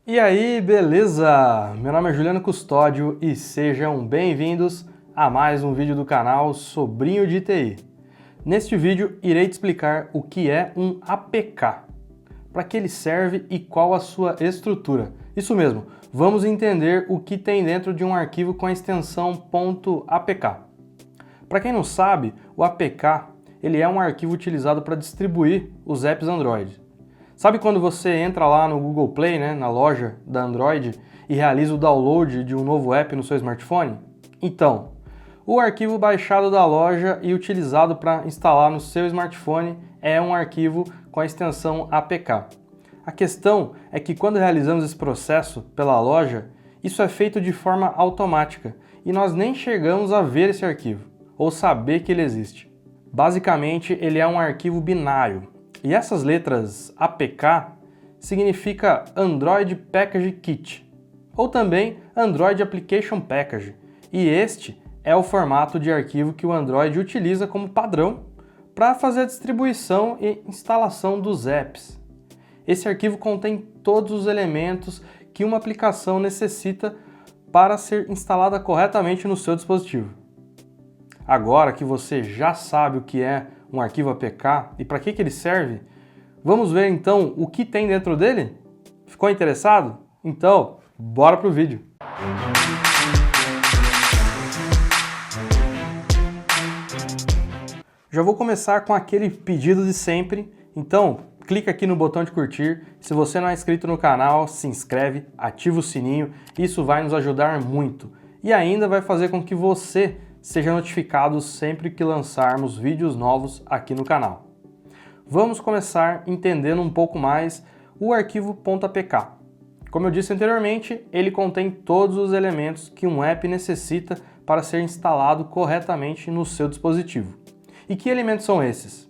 E aí, beleza? Meu nome é Juliano Custódio e sejam bem-vindos a mais um vídeo do canal Sobrinho de TI. Neste vídeo, irei te explicar o que é um APK, para que ele serve e qual a sua estrutura. Isso mesmo, vamos entender o que tem dentro de um arquivo com a extensão .apk. Para quem não sabe, o APK ele é um arquivo utilizado para distribuir os apps Android. Sabe quando você entra lá no Google Play, na loja da Android, e realiza o download de um novo app no seu smartphone? Então, o arquivo baixado da loja e utilizado para instalar no seu smartphone é um arquivo com a extensão APK. A questão é que quando realizamos esse processo pela loja, isso é feito de forma automática e nós nem chegamos a ver esse arquivo ou saber que ele existe. Basicamente, ele é um arquivo binário. E essas letras APK significa Android Package Kit, ou também Android Application Package, e este é o formato de arquivo que o Android utiliza como padrão para fazer a distribuição e instalação dos apps. Esse arquivo contém todos os elementos que uma aplicação necessita para ser instalada corretamente no seu dispositivo. Agora que você já sabe o que é um arquivo APK e para que ele serve, vamos ver então o que tem dentro dele? Ficou interessado? Então, bora pro vídeo! Já vou começar com aquele pedido de sempre, então clica aqui no botão de curtir. Se você não é inscrito no canal, se inscreve, ativa o sininho, isso vai nos ajudar muito e ainda vai fazer com que você seja notificado sempre que lançarmos vídeos novos aqui no canal. Vamos começar entendendo um pouco mais o arquivo .apk. Como eu disse anteriormente, ele contém todos os elementos que um app necessita para ser instalado corretamente no seu dispositivo. E que elementos são esses?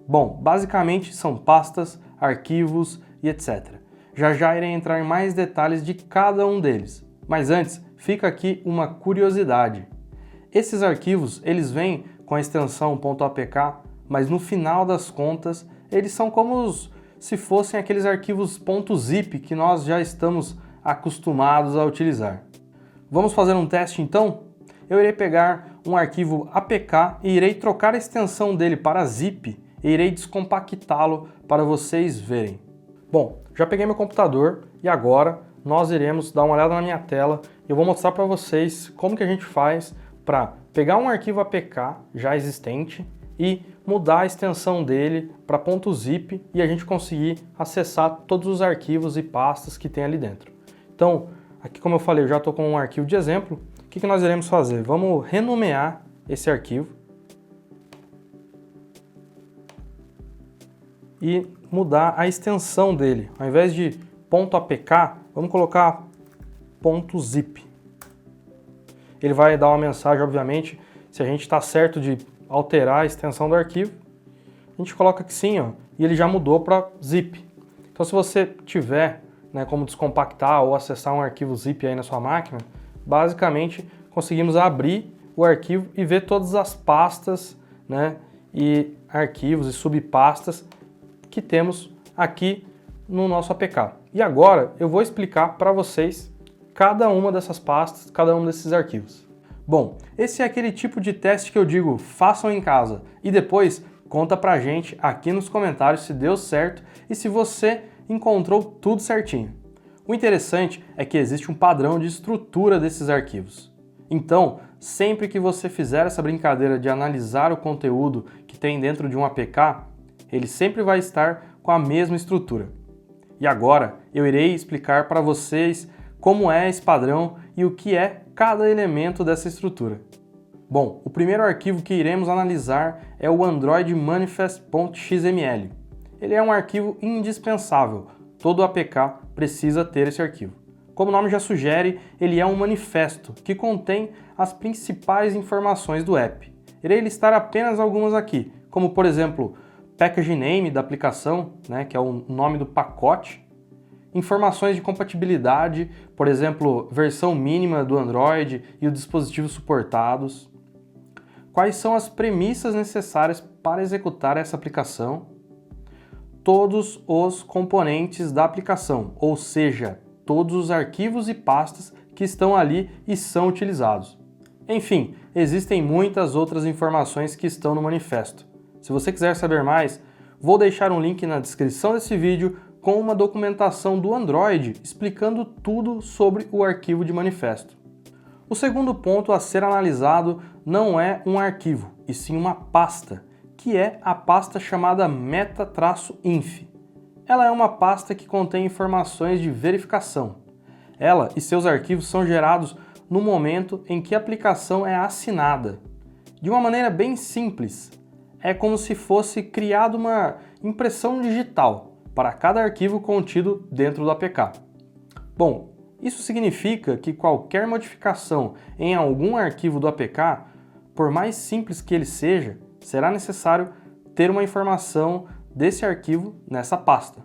Bom, basicamente são pastas, arquivos e etc. Já irei entrar em mais detalhes de cada um deles, mas antes fica aqui uma curiosidade. Esses arquivos, eles vêm com a extensão .apk, mas no final das contas, eles são como se fossem aqueles arquivos .zip que nós já estamos acostumados a utilizar. Vamos fazer um teste então? Eu irei pegar um arquivo APK e irei trocar a extensão dele para zip e irei descompactá-lo para vocês verem. Bom, já peguei meu computador e agora nós iremos dar uma olhada na minha tela e eu vou mostrar para vocês como que a gente faz para pegar um arquivo APK já existente e mudar a extensão dele para .zip e a gente conseguir acessar todos os arquivos e pastas que tem ali dentro. Então, aqui como eu falei, eu já estou com um arquivo de exemplo. O que nós iremos fazer? Vamos renomear esse arquivo e mudar a extensão dele. Ao invés de .apk, vamos colocar .zip. Ele vai dar uma mensagem, obviamente, se a gente está certo de alterar a extensão do arquivo. A gente coloca que sim, e ele já mudou para zip. Então, se você tiver como descompactar ou acessar um arquivo zip aí na sua máquina, basicamente conseguimos abrir o arquivo e ver todas as pastas e arquivos e subpastas que temos aqui no nosso APK. E agora eu vou explicar para vocês cada uma dessas pastas, cada um desses arquivos. Bom, esse é aquele tipo de teste que eu digo, façam em casa e depois conta pra gente aqui nos comentários se deu certo e se você encontrou tudo certinho. O interessante é que existe um padrão de estrutura desses arquivos. Então, sempre que você fizer essa brincadeira de analisar o conteúdo que tem dentro de um APK, ele sempre vai estar com a mesma estrutura. E agora eu irei explicar para vocês como é esse padrão e o que é cada elemento dessa estrutura. Bom, o primeiro arquivo que iremos analisar é o Android Manifest.xml. Ele é um arquivo indispensável, todo APK precisa ter esse arquivo. Como o nome já sugere, ele é um manifesto que contém as principais informações do app. Irei listar apenas algumas aqui, como por exemplo, package name da aplicação, que é o nome do pacote, informações de compatibilidade, por exemplo, versão mínima do Android e os dispositivos suportados, quais são as premissas necessárias para executar essa aplicação, todos os componentes da aplicação, ou seja, todos os arquivos e pastas que estão ali e são utilizados. Enfim, existem muitas outras informações que estão no manifesto. Se você quiser saber mais, vou deixar um link na descrição desse vídeo com uma documentação do Android explicando tudo sobre o arquivo de manifesto. O segundo ponto a ser analisado não é um arquivo, e sim uma pasta, que é a pasta chamada meta-inf. Ela é uma pasta que contém informações de verificação. Ela e seus arquivos são gerados no momento em que a aplicação é assinada. De uma maneira bem simples, é como se fosse criada uma impressão digital para cada arquivo contido dentro do APK. Bom, isso significa que qualquer modificação em algum arquivo do APK, por mais simples que ele seja, será necessário ter uma informação desse arquivo nessa pasta.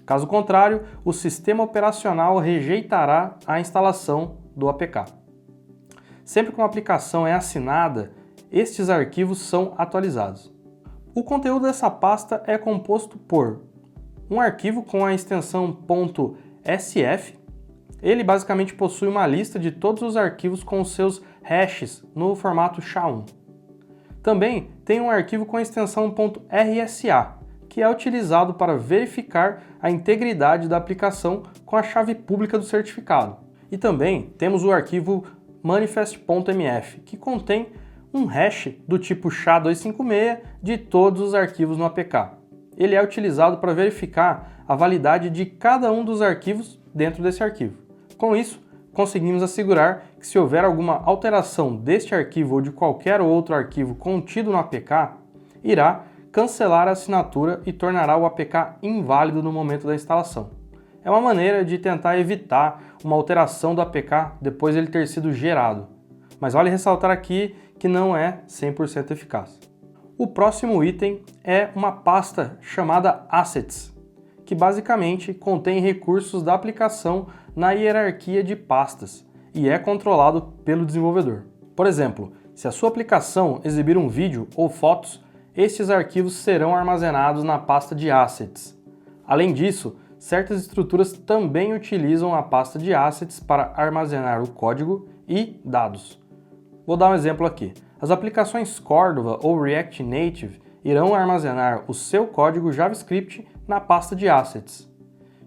Caso contrário, o sistema operacional rejeitará a instalação do APK. Sempre que uma aplicação é assinada, estes arquivos são atualizados. O conteúdo dessa pasta é composto por um arquivo com a extensão .sf. Ele basicamente possui uma lista de todos os arquivos com os seus hashes no formato SHA-1. Também tem um arquivo com a extensão .rsa, que é utilizado para verificar a integridade da aplicação com a chave pública do certificado. E também temos o arquivo manifest.mf, que contém um hash do tipo SHA-256 de todos os arquivos no APK. Ele é utilizado para verificar a validade de cada um dos arquivos dentro desse arquivo. Com isso, conseguimos assegurar que se houver alguma alteração deste arquivo ou de qualquer outro arquivo contido no APK, irá cancelar a assinatura e tornará o APK inválido no momento da instalação. É uma maneira de tentar evitar uma alteração do APK depois de ele ter sido gerado. Mas vale ressaltar aqui que não é 100% eficaz. O próximo item é uma pasta chamada Assets, que basicamente contém recursos da aplicação na hierarquia de pastas e é controlado pelo desenvolvedor. Por exemplo, se a sua aplicação exibir um vídeo ou fotos, estes arquivos serão armazenados na pasta de Assets. Além disso, certas estruturas também utilizam a pasta de Assets para armazenar o código e dados. Vou dar um exemplo aqui. As aplicações Cordova ou React Native irão armazenar o seu código JavaScript na pasta de Assets.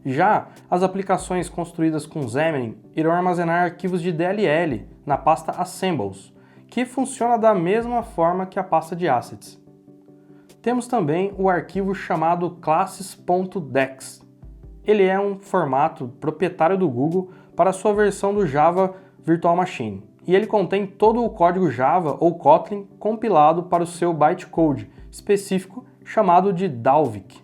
Já as aplicações construídas com Xamarin irão armazenar arquivos de DLL na pasta Assembles, que funciona da mesma forma que a pasta de Assets. Temos também o arquivo chamado classes.dex. Ele é um formato proprietário do Google para sua versão do Java Virtual Machine. E ele contém todo o código Java ou Kotlin compilado para o seu bytecode específico chamado de Dalvik.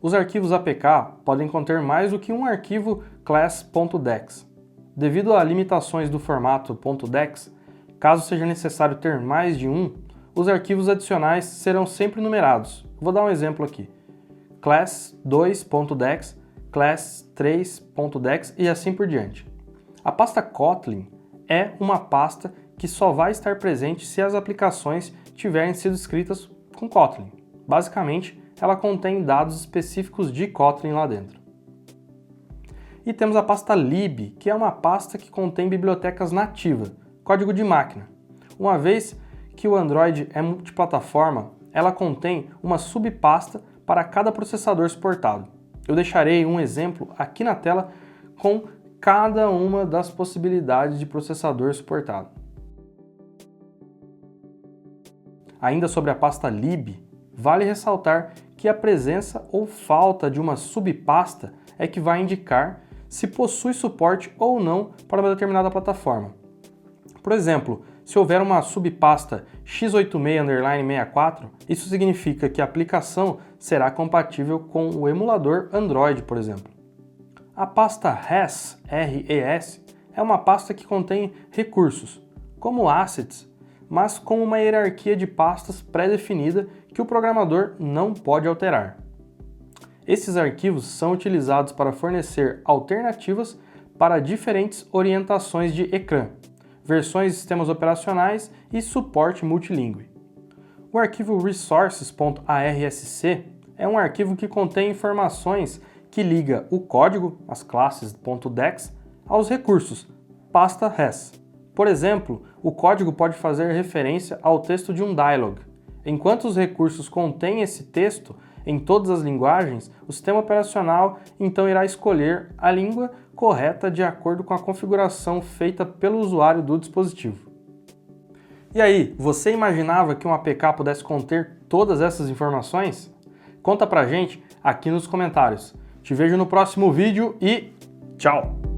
Os arquivos APK podem conter mais do que um arquivo class.dex. Devido a limitações do formato .dex, caso seja necessário ter mais de um, os arquivos adicionais serão sempre numerados. Vou dar um exemplo aqui. class2.dex, class3.dex e assim por diante. A pasta Kotlin é uma pasta que só vai estar presente se as aplicações tiverem sido escritas com Kotlin. Basicamente, ela contém dados específicos de Kotlin lá dentro. E temos a pasta lib, que é uma pasta que contém bibliotecas nativas, código de máquina. Uma vez que o Android é multiplataforma, ela contém uma subpasta para cada processador suportado. Eu deixarei um exemplo aqui na tela com cada uma das possibilidades de processador suportado. Ainda sobre a pasta lib, vale ressaltar que a presença ou falta de uma subpasta é que vai indicar se possui suporte ou não para uma determinada plataforma. Por exemplo, se houver uma subpasta x86-64, isso significa que a aplicação será compatível com o emulador Android, por exemplo. A pasta RES, R-E-S, é uma pasta que contém recursos, como assets, mas com uma hierarquia de pastas pré-definida que o programador não pode alterar. Esses arquivos são utilizados para fornecer alternativas para diferentes orientações de ecrã, versões de sistemas operacionais e suporte multilingüe. O arquivo resources.arsc é um arquivo que contém informações que liga o código, as classes .dex, aos recursos, pasta res. Por exemplo, o código pode fazer referência ao texto de um dialog. Enquanto os recursos contêm esse texto em todas as linguagens, o sistema operacional então irá escolher a língua correta de acordo com a configuração feita pelo usuário do dispositivo. E aí, você imaginava que um APK pudesse conter todas essas informações? Conta pra gente aqui nos comentários. Te vejo no próximo vídeo e tchau!